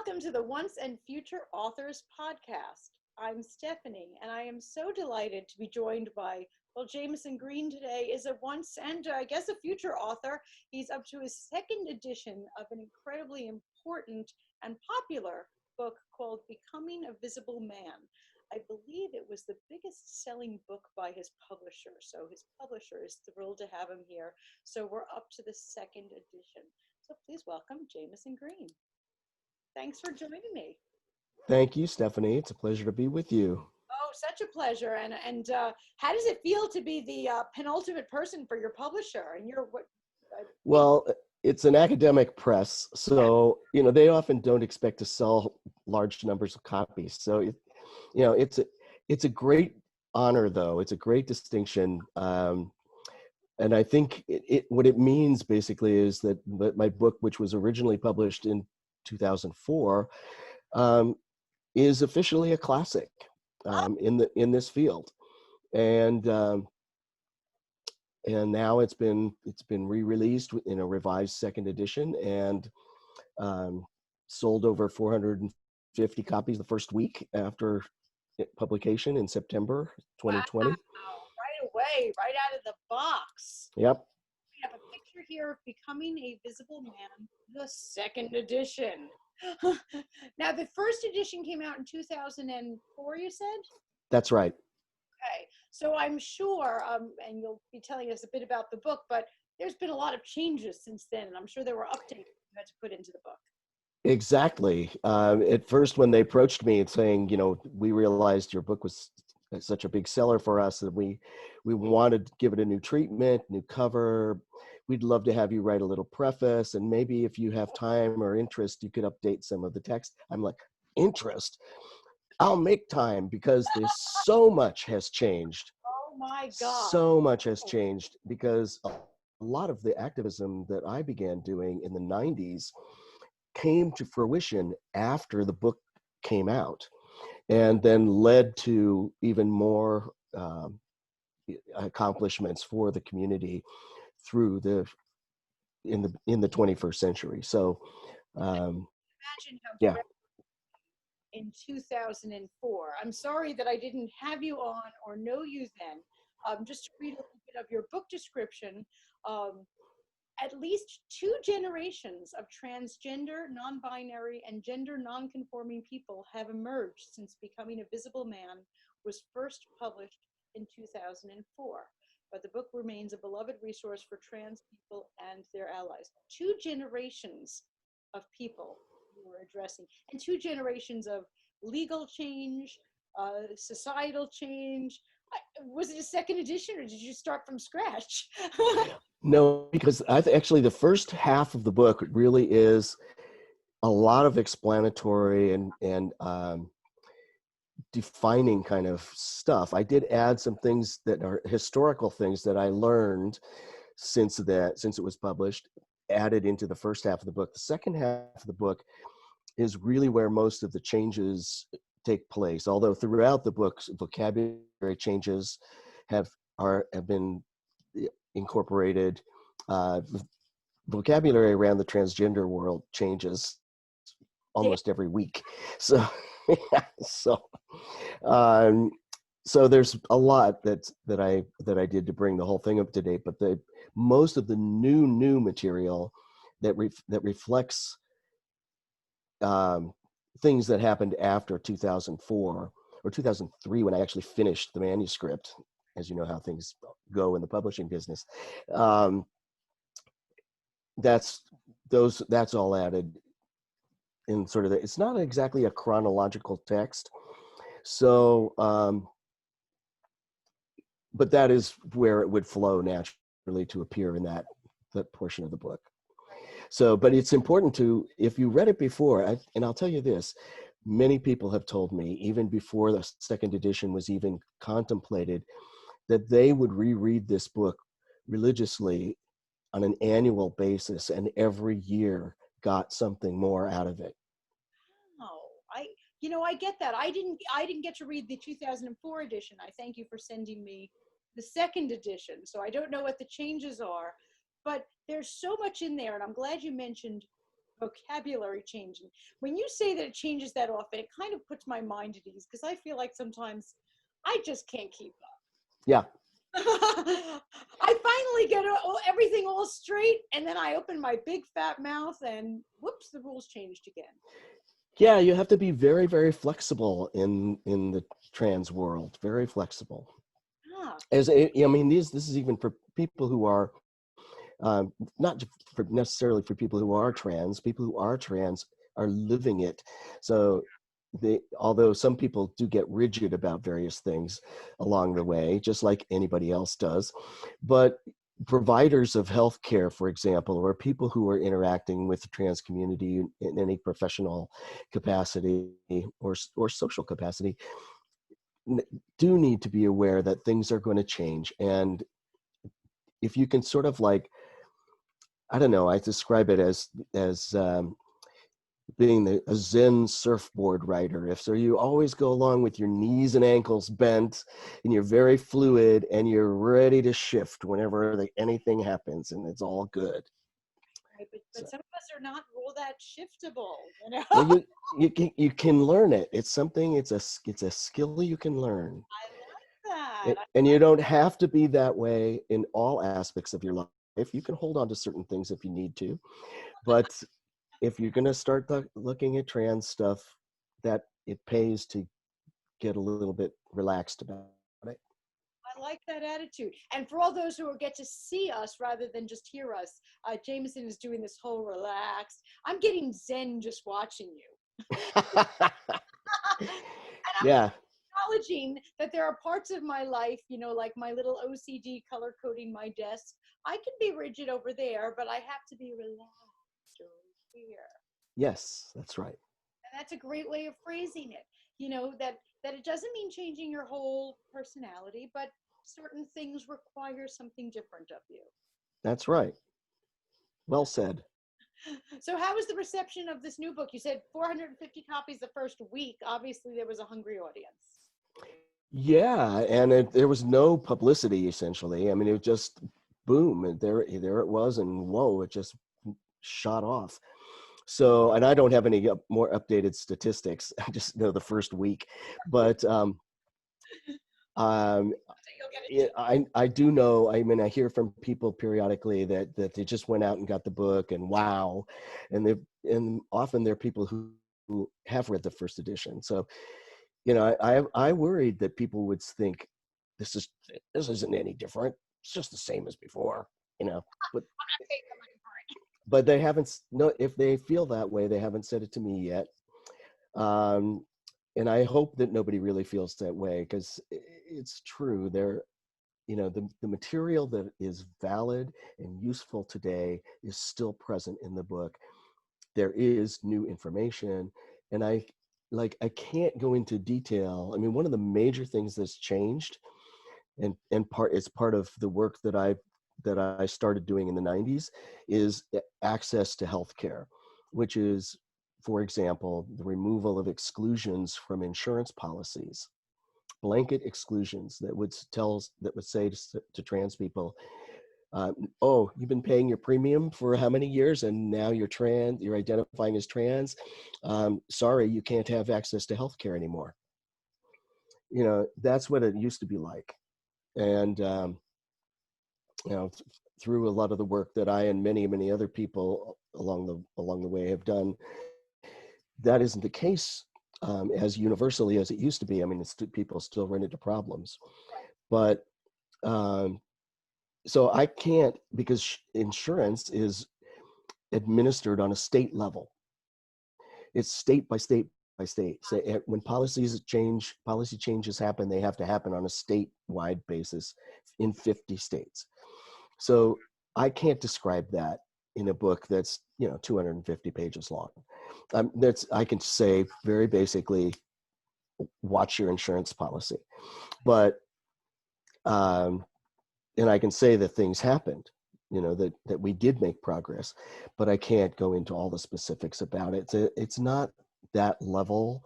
Welcome to the Once and Future Authors podcast. I'm Stephanie, and I am so delighted to be joined by, Jamison Green today is a once and I guess a future author. He's up to his second edition of an incredibly important and popular book called Becoming a Visible Man. I believe it was the biggest selling book by his publisher, so his publisher is thrilled to have him here. So we're up to the second edition. So please welcome Jamison Green. Thanks for joining me. Thank you, Stephanie. It's a pleasure to be with you. Oh, such a pleasure. And how does it feel to be the penultimate person for your publisher? And you're what? Well, it's an academic press, so they often don't expect to sell large numbers of copies. So it's a great honor, though. It's a great distinction, and I think what it means basically is that my book, which was originally published in 2004, is officially a classic in this field, and now it's been re-released in a revised second edition and sold over 450 copies the first week after publication in September 2020. Wow, right away, right out of the box. Yep. We have a picture here of Becoming a Visible Man, the second edition. Now, the first edition came out in 2004, you said? That's right. Okay, so I'm sure, and you'll be telling us a bit about the book, but there's been a lot of changes since then, and I'm sure there were updates you had to put into the book. Exactly. At first, when they approached me and saying, we realized your book was such a big seller for us that we wanted to give it a new treatment, new cover. We'd love to have you write a little preface, and maybe if you have time or interest, you could update some of the text. I'm like, interest? I'll make time, because there's so much has changed. Oh my God. So much has changed, because a lot of the activism that I began doing in the 90s came to fruition after the book came out, and then led to even more accomplishments for the community through in the 21st century. So imagine how in 2004. I'm sorry that I didn't have you on or know you then. Just to read a little bit of your book description, at least 2 generations of transgender, non-binary, and gender non-conforming people have emerged since Becoming a Visible Man was first published in 2004. But the book remains a beloved resource for trans people and their allies. 2 generations of people you were addressing, and 2 generations of legal change, societal change. Was it a second edition, or did you start from scratch? No, because actually the first half of the book really is a lot of explanatory and defining kind of stuff. I did add some things that are historical things that I learned since it was published, added into the first half of the book. The second half of the book is really where most of the changes take place. Although throughout the book's vocabulary changes have been incorporated. Vocabulary around the transgender world changes almost every week. So so there's a lot that I did to bring the whole thing up to date. But most of the new material that reflects things that happened after 2004 or 2003, when I actually finished the manuscript, as you know how things go in the publishing business. That's all added in sort of it's not exactly a chronological text. So, but that is where it would flow naturally to appear in that portion of the book. So, but it's important to, if you read it before, and I'll tell you this, many people have told me, even before the second edition was even contemplated, that they would reread this book religiously on an annual basis, and every year got something more out of it. Oh, I get that. I didn't get to read the 2004 edition. I thank you for sending me the second edition. So I don't know what the changes are, but there's so much in there, and I'm glad you mentioned vocabulary changing. When you say that it changes that often, it kind of puts my mind at ease because I feel like sometimes I just can't keep up. Yeah. I finally get everything all straight, and then I open my big fat mouth, and whoops, the rules changed again. Yeah, you have to be very, very flexible in the trans world. Very flexible. Ah, I mean, this is even for people who are not necessarily for people who are trans. People who are trans are living it. So although some people do get rigid about various things along the way, just like anybody else does, but providers of healthcare, for example, or people who are interacting with the trans community in any professional capacity or social capacity, do need to be aware that things are going to change. And if you can sort of like, I don't know, I describe it as being a Zen surfboard rider. If so, you always go along with your knees and ankles bent, and you're very fluid, and you're ready to shift whenever anything happens, and it's all good. right, but So, some of us are not all that shiftable, you well, know. you can learn it. It's something. It's a skill you can learn, I like that. and you don't have to be that way in all aspects of your life. You can hold on to certain things if you need to, but if you're going to start looking at trans stuff, that it pays to get a little bit relaxed about it. I like that attitude. And for all those who get to see us rather than just hear us, Jamison is doing this whole relaxed. I'm getting zen just watching you. And I'm Yeah, acknowledging that there are parts of my life, you know, like my little OCD color coding my desk. I can be rigid over there, but I have to be relaxed over here. yes, that's right. And that's a great way of phrasing it. You know, that it doesn't mean changing your whole personality, but certain things require something different of you. That's right. Well said. So how was the reception of this new book? You said 450 copies the first week. Obviously there was a hungry audience. Yeah, and there was no publicity essentially. I mean, it was just boom, and there it was, and whoa, it just shot off. So, and I don't have any more updated statistics. I just know the first week, but um, You'll get yeah, it. I do know. I mean, I hear from people periodically that they just went out and got the book, and wow, and often they're people who have read the first edition. So, you know, I worried that people would think this isn't any different. It's just the same as before, you know. But I'm not taking the money for it. they haven't. No, if they feel that way, they haven't said it to me yet. Um, and I hope that nobody really feels that way because it's true. You know, the material that is valid and useful today is still present in the book. There is new information, and I can't go into detail. I mean, one of the major things that's changed, and it's part of the work that I started doing in the 90s, is access to healthcare, which is, for example, the removal of exclusions from insurance policies, blanket exclusions that would say to trans people, oh, you've been paying your premium for how many years, and now you're identifying as trans. Sorry, you can't have access to healthcare anymore. You know, that's what it used to be like. And you know, through a lot of the work that I and many other people along the way have done, that isn't the case as universally as it used to be. I mean, people still run into problems, but um, so I can't, because insurance is administered on a state level. It's state by state by state. So when policy changes happen, they have to happen on a statewide basis in 50 states. So I can't describe that in a book that's 250 pages long. I can say very basically, watch your insurance policy, but and I can say that things happened, that we did make progress, but I can't go into all the specifics about it. It's not that level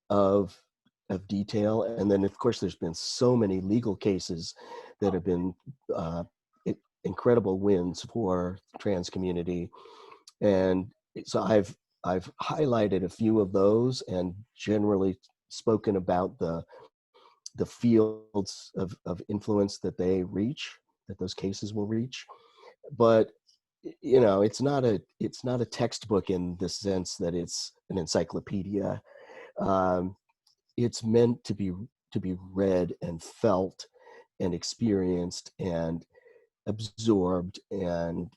of detail. And then of course there's been so many legal cases that have been incredible wins for the trans community. And so I've highlighted a few of those and generally spoken about the fields of influence that they reach, that those cases will reach. But you know, it's not a textbook in the sense that it's an encyclopedia. Um, it's meant to be read and felt and experienced and absorbed, and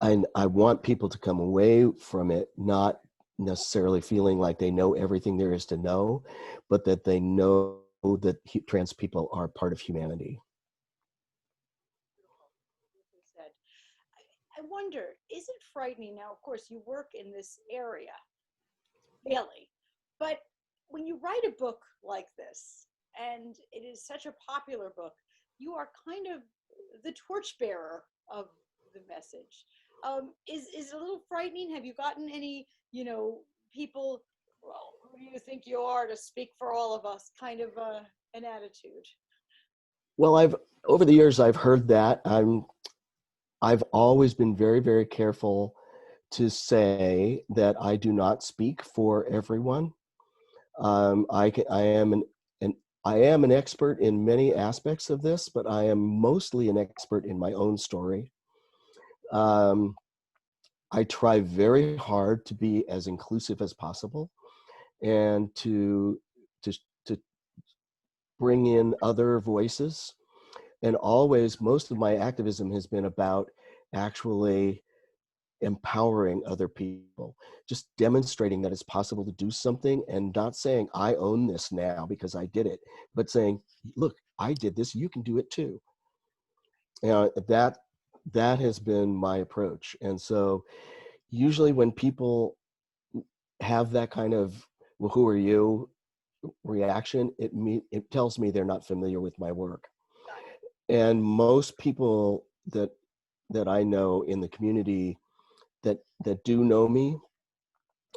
I want people to come away from it not necessarily feeling like they know everything there is to know, but that they know that trans people are part of humanity. Beautifully said. I wonder, is it frightening? Now, of course, you work in this area daily, but when you write a book like this, and it is such a popular book, you are kind of the torchbearer of the message. Is it a little frightening? Have you gotten any, people, well, who do you think you are to speak for all of us, kind of an attitude? Well, I've over the years I've heard that. I've always been very, very careful to say that I do not speak for everyone. I am I am an expert in many aspects of this, but I am mostly an expert in my own story. Um, I try very hard to be as inclusive as possible and to to bring in other voices. And always, most of my activism has been about actually empowering other people, just demonstrating that it's possible to do something and not saying, I own this now because I did it, but saying, look, I did this, you can do it too. You know, that has been my approach. And so usually when people have that kind of, well, who are you reaction, it tells me they're not familiar with my work. And most people that I know in the community that do know me,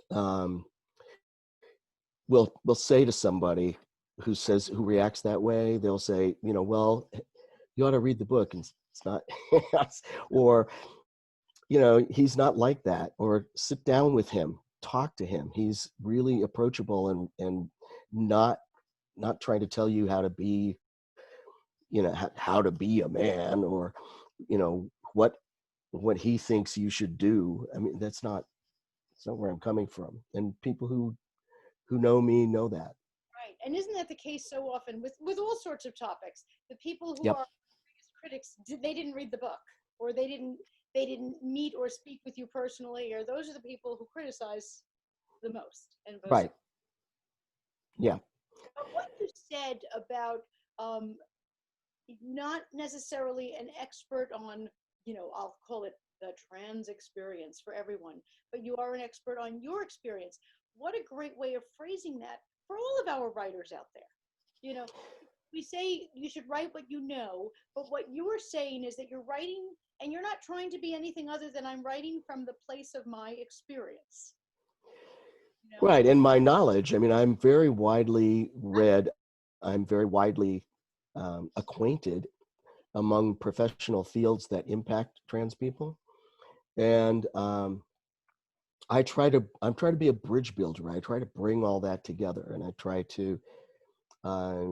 um, will say to somebody who reacts that way, they'll say, you know, well, you ought to read the book, and it's not, or you know, he's not like that, or sit down with him, talk to him. He's really approachable and not trying to tell you how to be, you know, how to be a man, or you know what he thinks you should do. I mean, that's not where I'm coming from, and people who know me know that. Right. And isn't that the case so often with all sorts of topics? The people who Yep. are biggest critics, they didn't read the book, or they didn't meet or speak with you personally, or those are the people who criticize the most and Right. Yeah. but what you said about um, not necessarily an expert on, I'll call it the trans experience for everyone, but you are an expert on your experience. What a great way of phrasing that for all of our writers out there. You know, we say you should write what you know, but what you are saying is that you're writing and you're not trying to be anything other than I'm writing from the place of my experience. You know? Right. And my knowledge, I mean, I'm very widely read, I'm very widely acquainted among professional fields that impact trans people. And I'm trying to be a bridge builder. I try to bring all that together, and I try to, uh,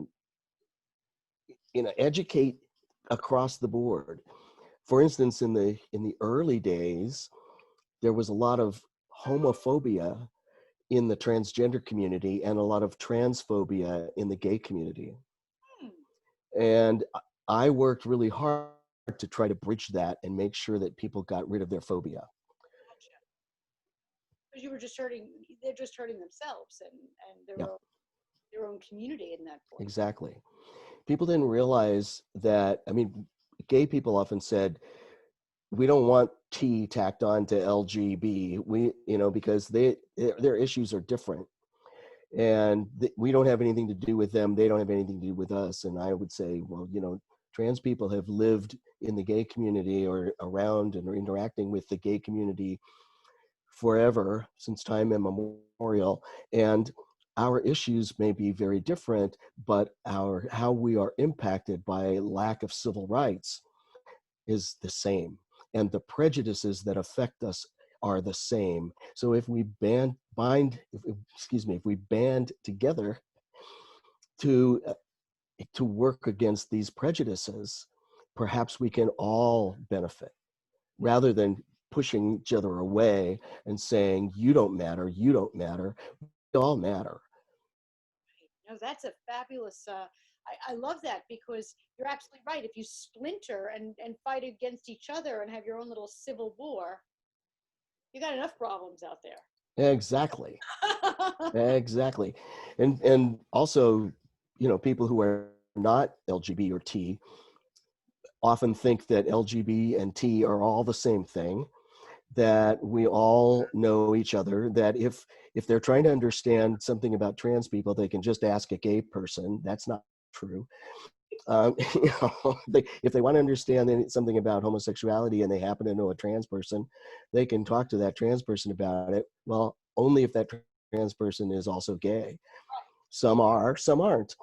you know, educate across the board. For instance, in the early days, there was a lot of homophobia in the transgender community and a lot of transphobia in the gay community. Hmm, And I worked really hard to try to bridge that and make sure that people got rid of their phobia. gotcha. Because you were just hurting, they're just hurting themselves and Yeah, their own community in that point. exactly. People didn't realize that, I mean, gay people often said, we don't want T tacked on to LGB. We, you know, because their issues are different, and we don't have anything to do with them. They don't have anything to do with us. And I would say, well, you know, trans people have lived in the gay community or around and are interacting with the gay community forever, since time immemorial, and our issues may be very different, but our how we are impacted by lack of civil rights is the same, and the prejudices that affect us are the same. So if we if we band together to work against these prejudices, perhaps we can all benefit rather than pushing each other away and saying, you don't matter, you don't matter, we all matter. No, that's a fabulous. I love that because you're absolutely right. If you splinter and fight against each other and have your own little civil war, you got enough problems out there. Exactly. Exactly. And also, people who are not LGB or T often think that LGB and T are all the same thing, that we all know each other, that if they're trying to understand something about trans people, they can just ask a gay person. That's not true. If they want to understand something about homosexuality and they happen to know a trans person, they can talk to that trans person about it. Well, only if that trans person is also gay. Some are, some aren't,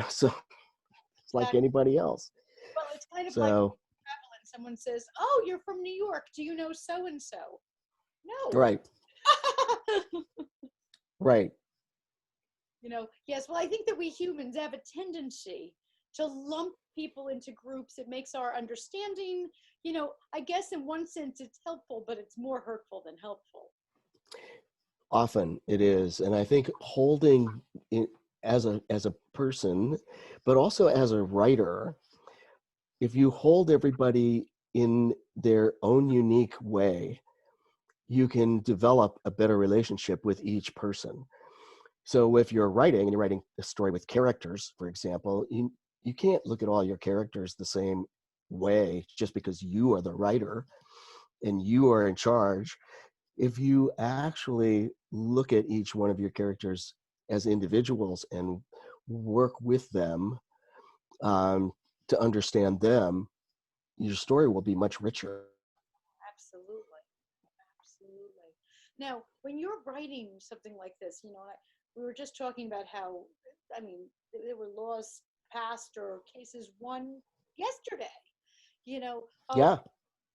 so it's like Exactly. anybody else. Well, it's kind of like So, travel and someone says, "Oh, you're from New York. Do you know so and so?" No. right, right. Yes. Well, I think that we humans have a tendency to lump people into groups. It makes our understanding, I guess in one sense it's helpful, but it's more hurtful than helpful. Often it is. And I think holding it as a person, but also as a writer, if you hold everybody in their own unique way, you can develop a better relationship with each person. So if you're writing and you're writing a story with characters, for example, you can't look at all your characters the same way just because you are the writer and you are in charge. If you actually look at each one of your characters as individuals and work with them, to understand them, your story will be much richer. Absolutely. Absolutely. Now, when you're writing something like this, we were just talking about how, I mean, there were laws passed or cases won yesterday. You know, uh, Yeah,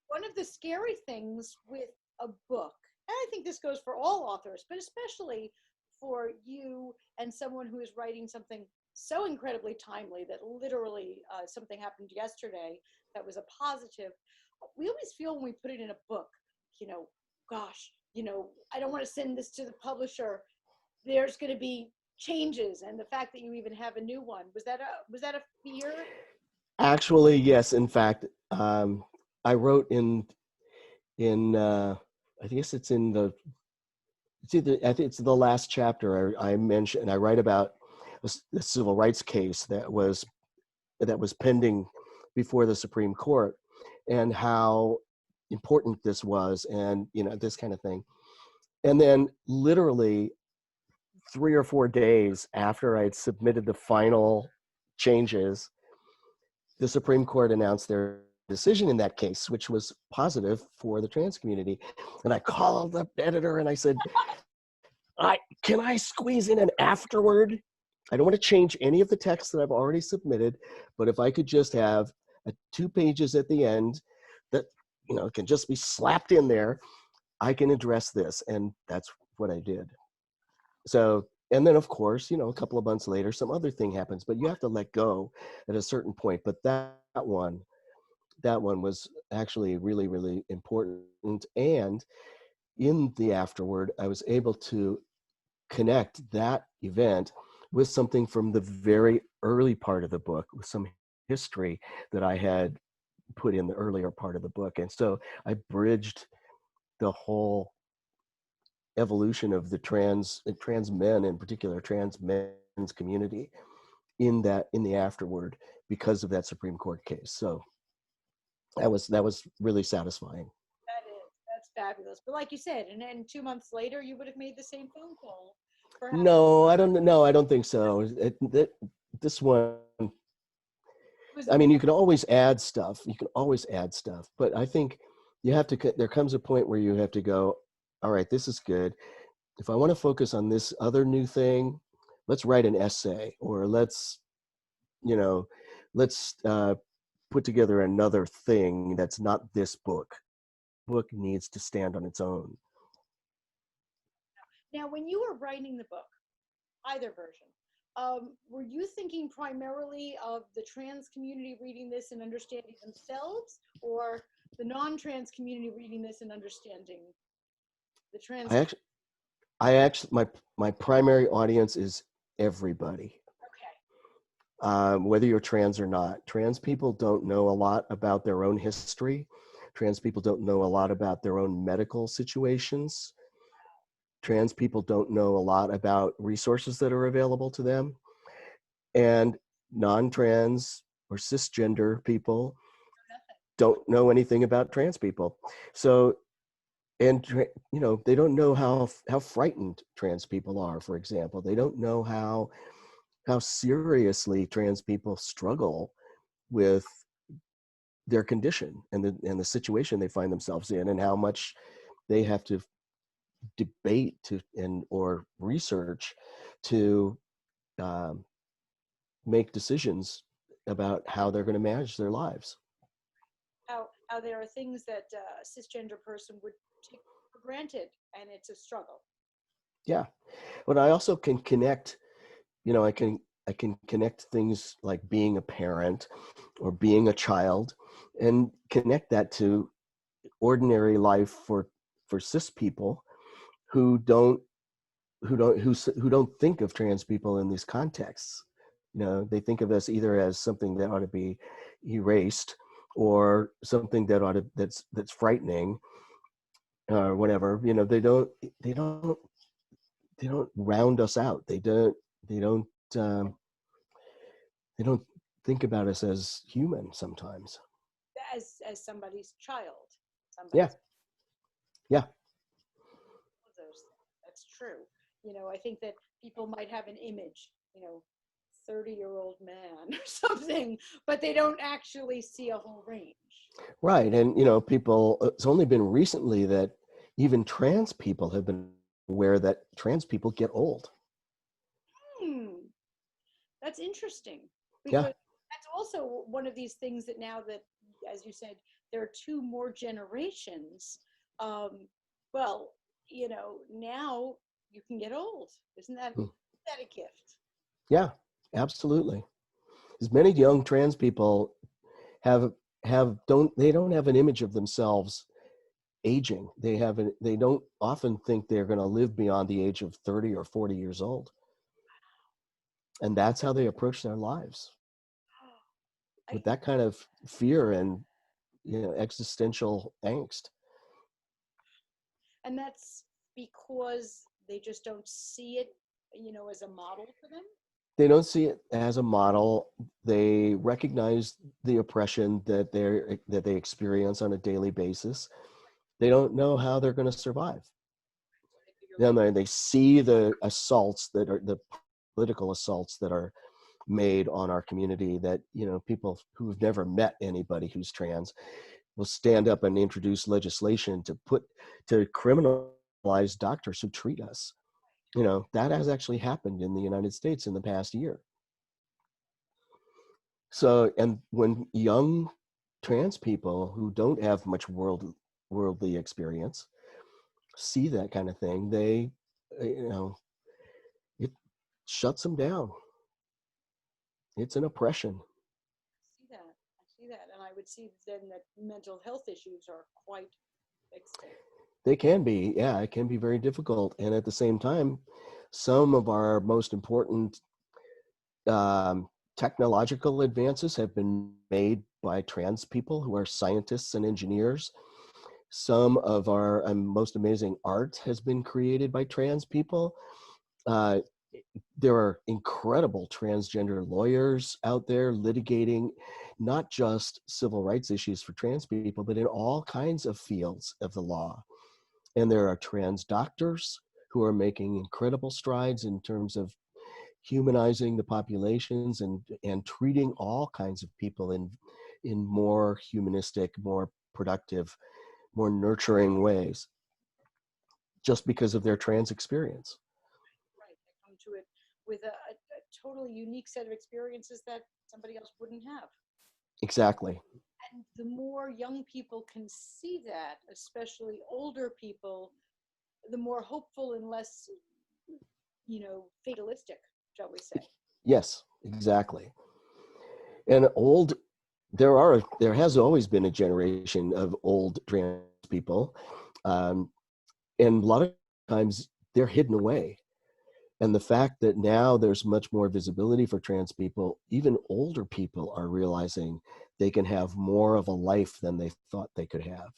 one of the scary things with a book, and I think this goes for all authors, but especially for you and someone who is writing something so incredibly timely that literally something happened yesterday that was a positive. We always feel when we put it in a book, you know, gosh, I don't want to send this to the publisher. There's going to be changes, and the fact that you even have a new one, was that a fear? actually, yes. In fact, I wrote in I guess it's in the I think it's the last chapter. I mentioned, I write about the civil rights case that was pending before the Supreme Court, and how important this was, and this kind of thing. And then literally 3 or 4 days after I'd submitted the final changes, the Supreme Court announced their decision in that case, which was positive for the trans community. And I called the editor and I said, can I squeeze in an afterword? I don't want to change any of the text that I've already submitted, but if I could just have 2 pages at the end that can just be slapped in there, I can address this. And that's what I did. So, and then of course, a couple of months later, some other thing happens, but you have to let go at a certain point. But that one was actually really, really important. And in the afterword, I was able to connect that event with something from the very early part of the book, with some history that I had put in the earlier part of the book. And so I bridged the whole evolution of the trans men, in particular trans men's community, in the afterword, because of that Supreme Court case. So that was really satisfying. That's fabulous. But like you said, and then 2 months later, you would have made the same phone call. Perhaps No, I don't. No, I don't think so. This one, it was I the mean, you can always add stuff. You can always add stuff, but I think you have to. There comes a point where you have to go, all right, this is good. If I want to focus on this other new thing, let's write an essay, or you know, let's put together another thing that's not this book. Book needs to stand on its own. Now, when you were writing the book, either version, were you thinking primarily of the trans community reading this and understanding themselves, or the non-trans community reading this and understanding the trans? I actually, my primary audience is everybody, Okay. whether you're trans or not. Trans people don't know a lot about their own history. Trans people don't know a lot about their own medical situations. Trans people don't know a lot about resources that are available to them. And non-trans or cisgender people don't know anything about trans people. So, and they don't know how frightened trans people are, for example. They don't know how seriously trans people struggle with their condition and the situation they find themselves in, and how much they have to debate or research to um, make decisions about how they're going to manage their lives. How there are things that a cisgender person would take for granted, and it's a struggle. Yeah, but I also can connect. I can connect things like being a parent or being a child, and connect that to ordinary life for cis people who don't think of trans people in these contexts. They think of us either as something that ought to be erased, or something that's frightening, or whatever. They don't round us out. They don't um, they don't think about us as human sometimes. As somebody's child, Yeah, somebody's yeah. of those things. That's true. I think that people might have an image, 30-year-old man or something, but they don't actually see a whole range. Right. And, people, it's only been recently that even trans people have been aware that trans people get old. Hmm, that's interesting, Yeah. because that's also one of these things that now that, as you said, there are two more generations. Um, well, now you can get old. Mm. Isn't that a gift? Yeah, absolutely. As many young trans people have don't have an image of themselves aging. They don't often think they're going to live beyond the age of 30 or 40 years old. And that's how they approach their lives, I, with that kind of fear and, existential angst. and that's because they just don't see it, as a model for them. They don't see it as a model. They recognize the oppression that they experience on a daily basis. They don't know how they're going to survive. So they figure Then maybe. they see the assaults that are the political assaults that are made on our community, that people who've never met anybody who's trans will stand up and introduce legislation to criminalize doctors who treat us. That has actually happened in the United States in the past year. So, and when young trans people who don't have much worldly experience see that kind of thing, it shuts them down. It's an oppression. I see that, and I would see then that mental health issues are quite extinct. They can be, yeah, it can be very difficult. And at the same time, some of our most important um, technological advances have been made by trans people who are scientists and engineers. Some of our most amazing art has been created by trans people. Uh, there are incredible transgender lawyers out there litigating not just civil rights issues for trans people, but in all kinds of fields of the law. And there are trans doctors who are making incredible strides in terms of humanizing the populations and treating all kinds of people in more humanistic, more productive, more nurturing ways, just because of their trans experience. Right, they come to it with a totally unique set of experiences that somebody else wouldn't have. Exactly. And the more young people can see that, especially older people, the more hopeful and less, fatalistic, shall we say. Yes, exactly. And there has always been a generation of old trans people, um, and a lot of times they're hidden away. And the fact that now there's much more visibility for trans people, even older people are realizing they can have more of a life than they thought they could have.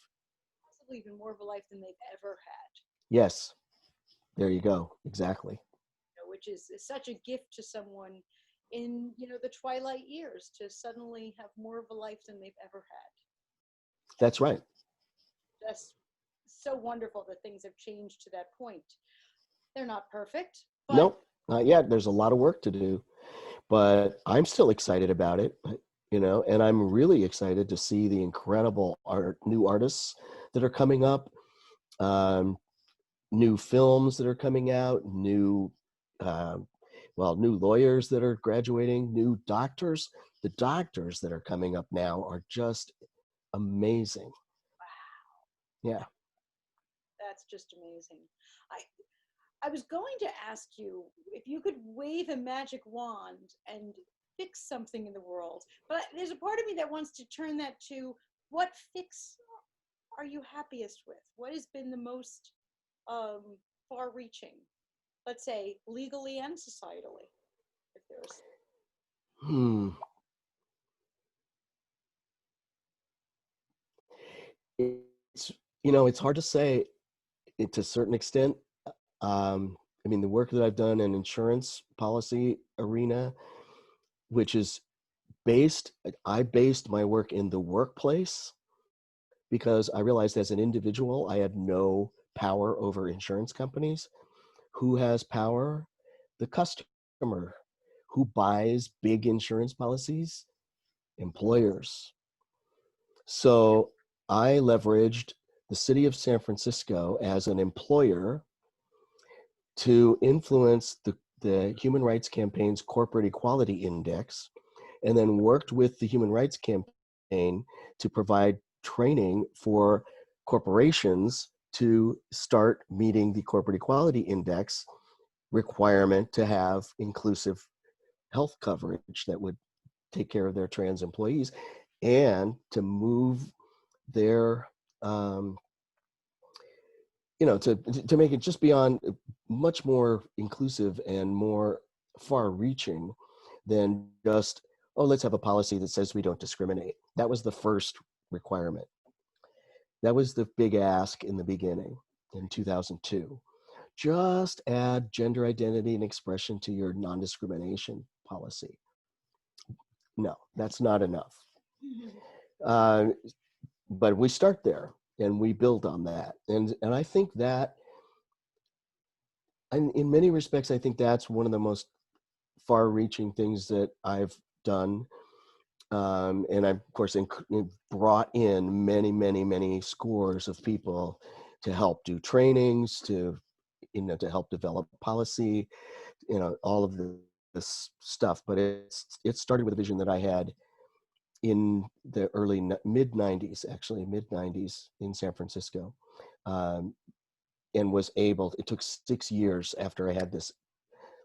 Possibly even more of a life than they've ever had. Yes, there you go. Exactly. Which is such a gift to someone in the twilight years, to suddenly have more of a life than they've ever had. That's right. Just so wonderful that things have changed to that point. They're not perfect, but Nope, not yet. There's a lot of work to do, but I'm still excited about it, and I'm really excited to see the incredible new artists that are coming up, um, new films that are coming out, um, new lawyers that are graduating, new doctors. The doctors that are coming up now are just amazing. Yeah. that's just amazing. I was going to ask you if you could wave a magic wand and fix something in the world, but there's a part of me that wants to turn that to, what fix are you happiest with? What has been the most um, far-reaching, let's say legally and societally, if there's. Hmm. It's it's hard to say to a certain extent. I mean, the work that I've done in insurance policy arena, which is I based my work in the workplace because I realized as an individual, I had no power over insurance companies. Who has power? The customer. Who buys big insurance policies? Employers. So I leveraged the city of San Francisco as an employer to influence the Human Rights Campaign's Corporate Equality Index, and then worked with the Human Rights Campaign to provide training for corporations to start meeting the Corporate Equality Index requirement to have inclusive health coverage that would take care of their trans employees, and to move their to make it just beyond much more inclusive and more far reaching than just, oh, let's have a policy that says we don't discriminate. That was the first requirement. That was the big ask in the beginning in 2002. Just add gender identity and expression to your non-discrimination policy. No, that's not enough. Uh, but we start there and we build on that. And I think that, and in many respects, I think that's one of the most far-reaching things that I've done. And I've, of course, brought in many, many, many scores of people to help do trainings, to help develop policy, all of this stuff. But it started with a vision that I had in the mid 90s, actually mid 90s in San Francisco. And it took 6 years after I had this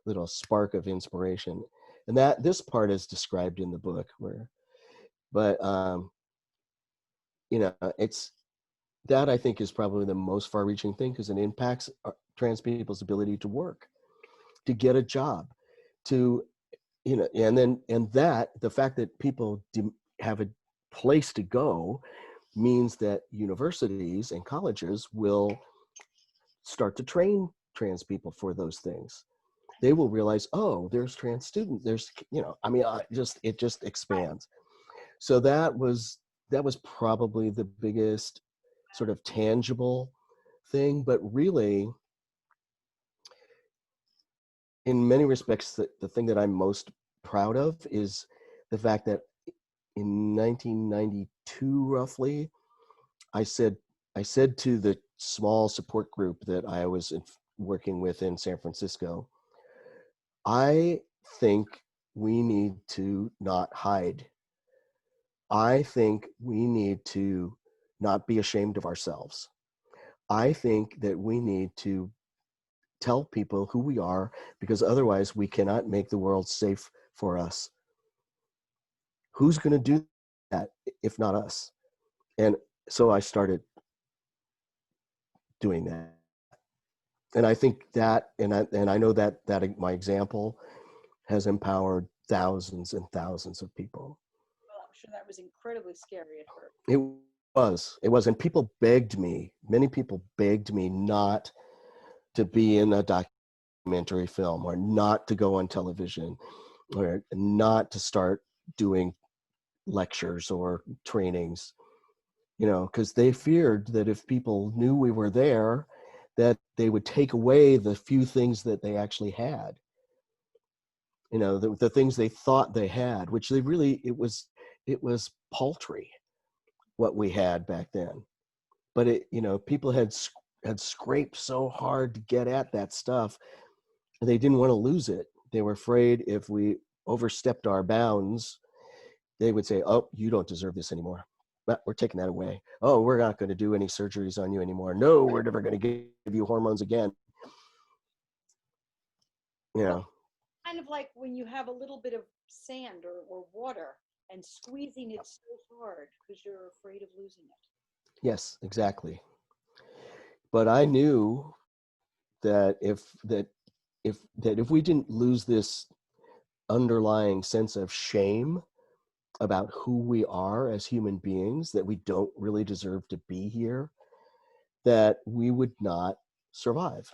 little spark of inspiration. And that this part is described in the book but it's that I think is probably the most far reaching thing because it impacts trans people's ability to work, to get a job, to, and that the fact that people have a place to go means that universities and colleges will start to train trans people for those things. They will realize, oh, there's trans students. There's, it just expands. So that was probably the biggest sort of tangible thing. But really, in many respects, the thing that I'm most proud of is the fact that in 1992, roughly, I said to the small support group that I was working with in San Francisco, I think we need to not hide. I think we need to not be ashamed of ourselves. I think that we need to tell people who we are, because otherwise we cannot make the world safe for us. Who's going to do that if not us? And so I started doing that. And I think that, and I know that my example has empowered thousands and thousands of people. Well, I'm sure that was incredibly scary at first. It was, and people begged me, many people begged me not to be in a documentary film, or not to go on television, or not to start doing lectures or trainings, because they feared that if people knew we were there, that they would take away the few things that they actually had, the things they thought they had, which they really, it was paltry what we had back then. But people had scraped so hard to get at that stuff, and they didn't want to lose it. They were afraid if we overstepped our bounds, they would say, "Oh, you don't deserve this anymore. We're taking that away. Oh, we're not going to do any surgeries on you anymore. No, we're never going to give you hormones again." Well, kind of like when you have a little bit of sand or water and squeezing it so hard because you're afraid of losing it. Yes, exactly. But I knew that if we didn't lose this underlying sense of shame about who we are as human beings, that we don't really deserve to be here, that we would not survive.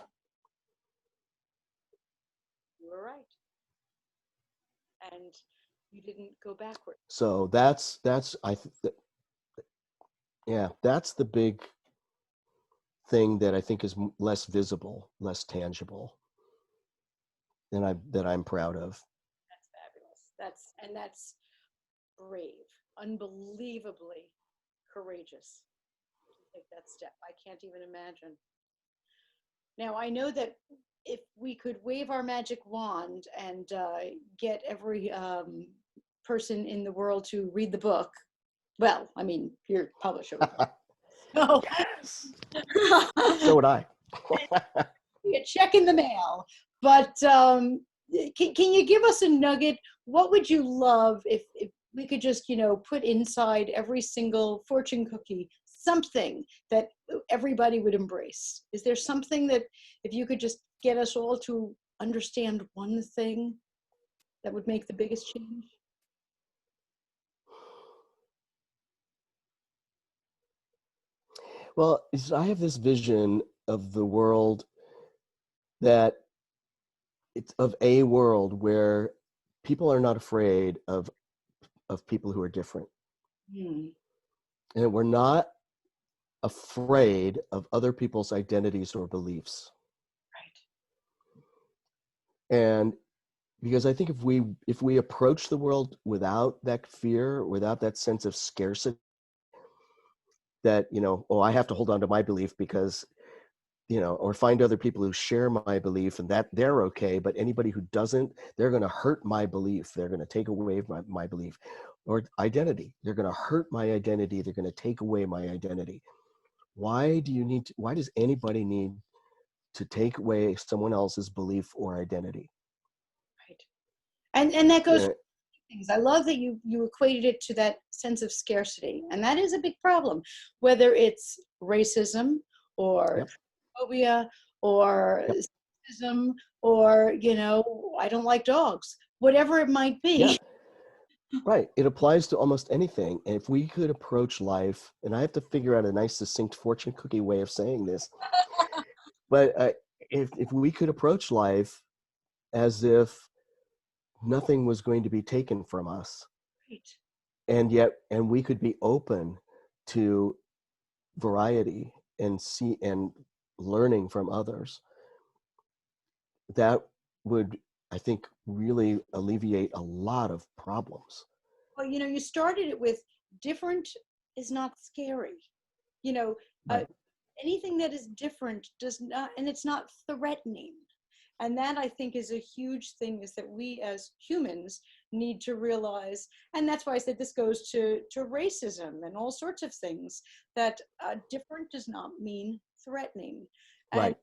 You were right. And you didn't go backward. So that's yeah, that's the big thing that I think is less visible, less tangible, that I'm proud of. That's fabulous. That's brave, unbelievably courageous to take that step. I can't even imagine. Now, I know that if we could wave our magic wand and get every person in the world to read the book, well, I mean, your publisher would. So, Yes. So would I. a check in the mail. But can you give us a nugget? What would you love if we could just, put inside every single fortune cookie something that everybody would embrace? Is there something that if you could just get us all to understand one thing that would make the biggest change? Well, I have this vision of the world, that it's of a world where people are not afraid of people who are different, Hmm. and we're not afraid of other people's identities or beliefs. Right. And because I think if we approach the world without that fear, without that sense of scarcity, that oh, I have to hold on to my belief because or find other people who share my belief and that they're okay, but anybody who doesn't, they're going to hurt my belief, they're going to take away my belief, or identity, they're going to hurt my identity, they're going to take away my identity. Why does anybody need to take away someone else's belief or identity? Right. And that goes Uh, things. I love that you equated it to that sense of scarcity, and that is a big problem, whether it's racism or yep. phobia or Yep. sexism or I don't like dogs, whatever it might Yeah. be. Right. It applies to almost anything. And if we could approach life, and I have to figure out a nice, succinct fortune cookie way of saying this, but if we could approach life as if nothing was going to be taken from us, Right. and we could be open to variety and see and learning from others, that would, I think, really alleviate a lot of problems. Well, you started it with different is not scary. You know, uh, Right. anything that is different does not, and it's not threatening. And that I think is a huge thing, is that we as humans need to realize, and that's why I said this goes to racism and all sorts of things, that different does not mean threatening. And Right.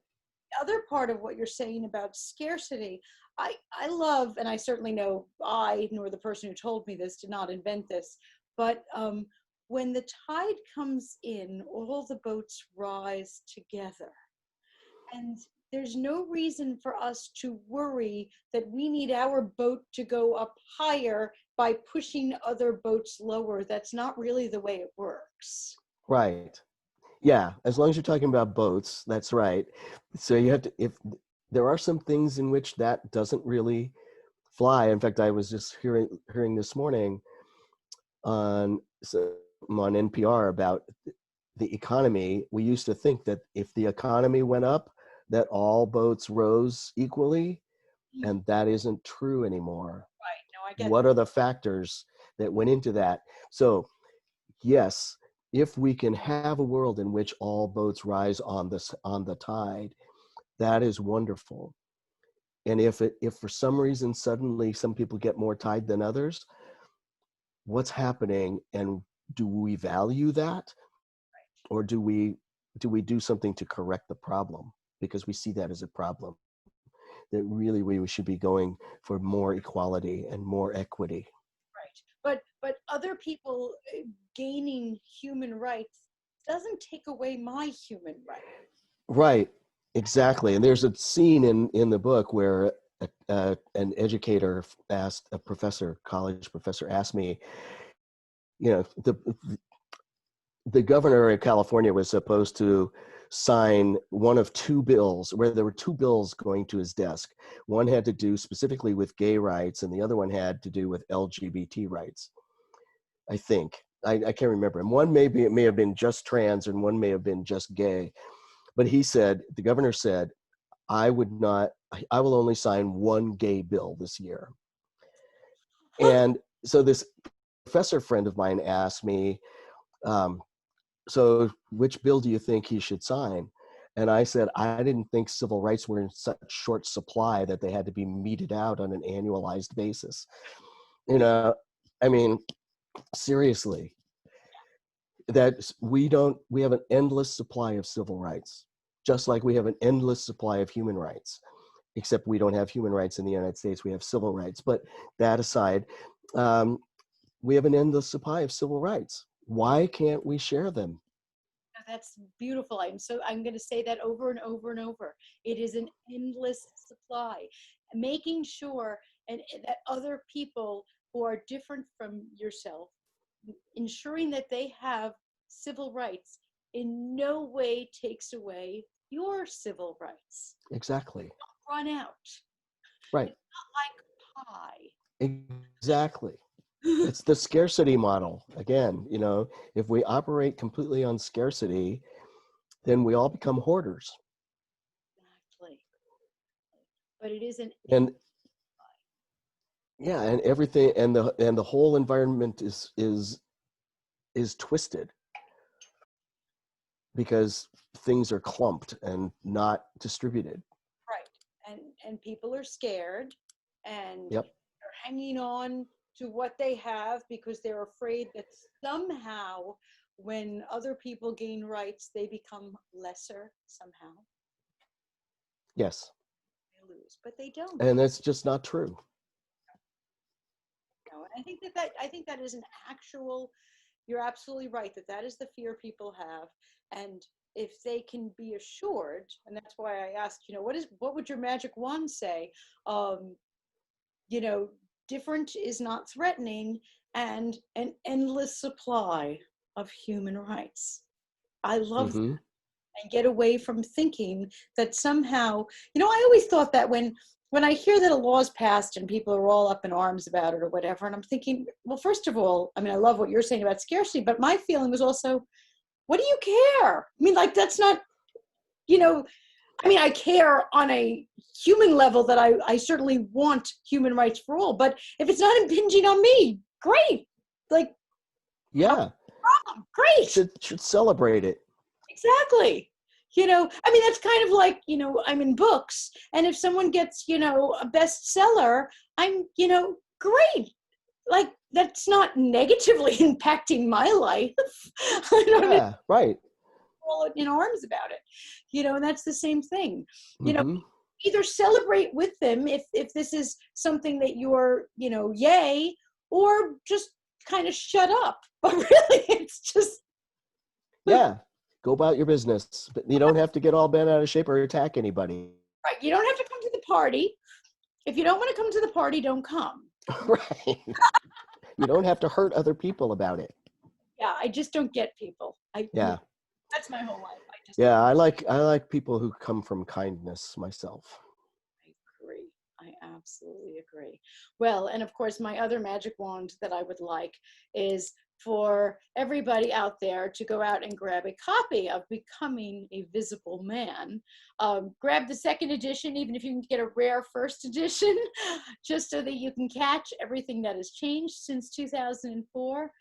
the other part of what you're saying about scarcity, I love, and I certainly know I, nor the person who told me this, did not invent this, but when the tide comes in, all the boats rise together. And there's no reason for us to worry that we need our boat to go up higher by pushing other boats lower. That's not really the way it works. Right. Yeah, as long as you're talking about boats, that's right. So you have to, if there are some things in which that doesn't really fly. In fact, I was just hearing this morning on on NPR about the economy. We used to think that if the economy went up, that all boats rose equally, and that isn't true anymore. Right. No, I get What are the factors that went into that? So yes, if we can have a world in which all boats rise on the tide, that is wonderful. And if for some reason suddenly some people get more tide than others, what's happening, and do we value that, or do we do something to correct the problem, because we see that as a problem, that really we should be going for more equality and more equity. right. But other people gaining human rights doesn't take away my human rights. Right, exactly. And there's a scene in the book where an educator asked a professor, college professor, asked me, you know, the governor of California was supposed to sign one of two bills, where there were two bills going to his desk. One had to do specifically with gay rights, and the other one had to do with LGBT rights. I think I can't remember. And one it may have been just trans, and one may have been just gay. But the governor said, I will only sign one gay bill this year. And so this professor friend of mine asked me, so which bill do you think he should sign? And I said, I didn't think civil rights were in such short supply that they had to be meted out on an annualized basis. You know, I mean, seriously, that we have an endless supply of civil rights, just like we have an endless supply of human rights, except we don't have human rights in the United States. We have civil rights. But that aside, we have an endless supply of civil rights. Why can't we share them? That's beautiful. I'm going to say that over and over and over. It is an endless supply. Making sure and that other people who are different from yourself, ensuring that they have civil rights, in no way takes away your civil rights. Exactly. Don't run out. Right. It's not like pie. Exactly. It's the scarcity model. Again, if we operate completely on scarcity, then we all become hoarders. Exactly. But it isn't. And yeah, and everything, and the whole environment is twisted because things are clumped and not distributed. Right. And people are scared, and Yep. they're hanging on to what they have because they're afraid that somehow when other people gain rights, they become lesser somehow. Yes. They lose, but they don't. And that's just not true. No, and I think that is an actual. You're absolutely right that is the fear people have, and if they can be assured, and that's why I asked, what would your magic wand say? You know, different is not threatening, and an endless supply of human rights. I love that. Mm-hmm. And get away from thinking that somehow, I always thought that when I hear that a law is passed and people are all up in arms about it or whatever, and I'm thinking, well, first of all, I mean, I love what you're saying about scarcity, but my feeling was also, what do you care? I mean, like, that's not, I care on a human level that I certainly want human rights for all, but if it's not impinging on me, great. Like, Yeah. Great. Should celebrate it. Exactly. That's kind of like, I'm in books, and if someone gets, a bestseller, I'm, great. like, that's not negatively impacting my life. I don't Yeah, right. roll in arms about it, and that's the same thing. You know, Hmm. either celebrate with them if this is something that you're, yay, or just kind of shut up. But really, it's just Yeah, go about your business. But you don't have to get all bent out of shape or attack anybody. right. You don't have to come to the party. If you don't want to come to the party, don't come. Right. You don't have to hurt other people about it. Yeah, I just don't get people. Yeah. That's my whole life. I just Yeah, I like people who come from kindness myself. I agree. I absolutely agree. Well, and of course, my other magic wand that I would like is for everybody out there to go out and grab a copy of Becoming a Visible Man. Grab the second edition, even if you can get a rare first edition, just so that you can catch everything that has changed since 2004.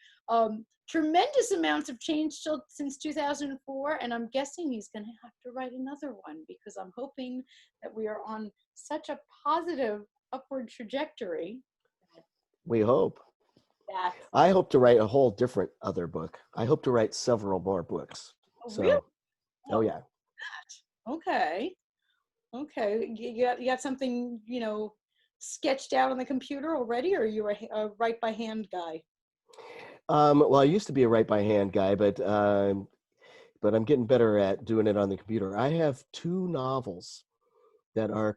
Tremendous amounts have changed since 2004, and I'm guessing he's going to have to write another one, because I'm hoping that we are on such a positive upward trajectory. We hope. That I hope to write a whole different other book. I hope to write several more books. oh, really? So, oh yeah. Okay. Okay. You got something, sketched out on the computer already, or are you a write by hand guy? Well, I used to be a write by hand guy, but I'm getting better at doing it on the computer. I have 2 novels that are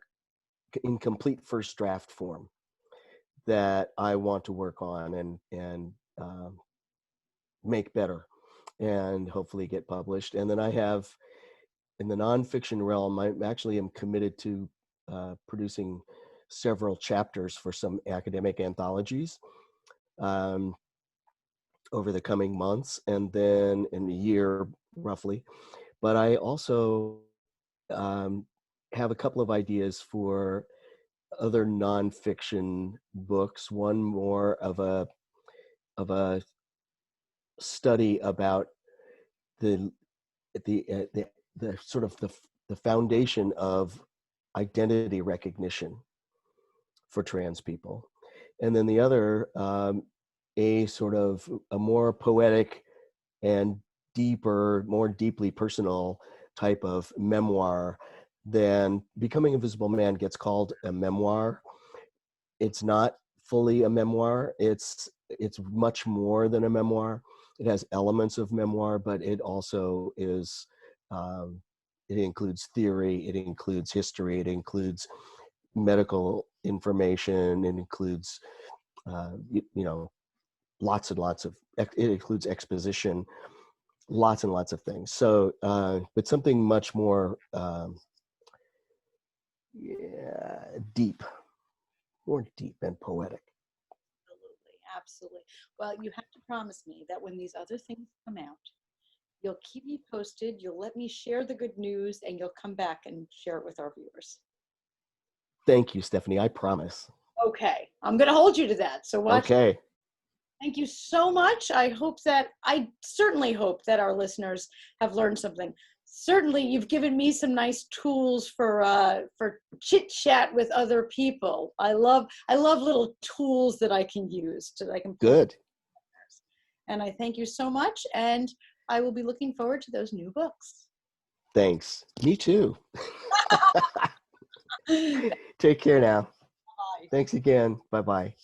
in complete first draft form that I want to work on and make better, and hopefully get published. And then I have, in the nonfiction realm, I actually am committed to producing several chapters for some academic anthologies um, over the coming months, and then in a year roughly. But I also um, have a couple of ideas for other nonfiction books. One more of a study about the the sort of the foundation of identity recognition for trans people, and then the other a sort of a more poetic and deeper, more deeply personal type of memoir. Than Becoming a Visible Man gets called a memoir. It's not fully a memoir. It's much more than a memoir. It has elements of memoir, but it also is. Um, it includes theory. It includes history. It includes medical information. It includes, lots and lots of. It includes exposition, lots and lots of things. So, but something much more deep, more deep and poetic. Absolutely. Absolutely. Well, you have to promise me that when these other things come out, you'll keep me posted, you'll let me share the good news, and you'll come back and share it with our viewers. Thank you, Stephanie. I promise. Okay. I'm going to hold you to that. So watch. Okay. Thank you so much. I certainly hope that our listeners have learned something. Certainly, you've given me some nice tools for chit chat with other people. I love little tools that I can use that I can pull. Good. And I thank you so much. And I will be looking forward to those new books. Thanks. Me too. Bye. Take care now. Thanks again. Bye-bye.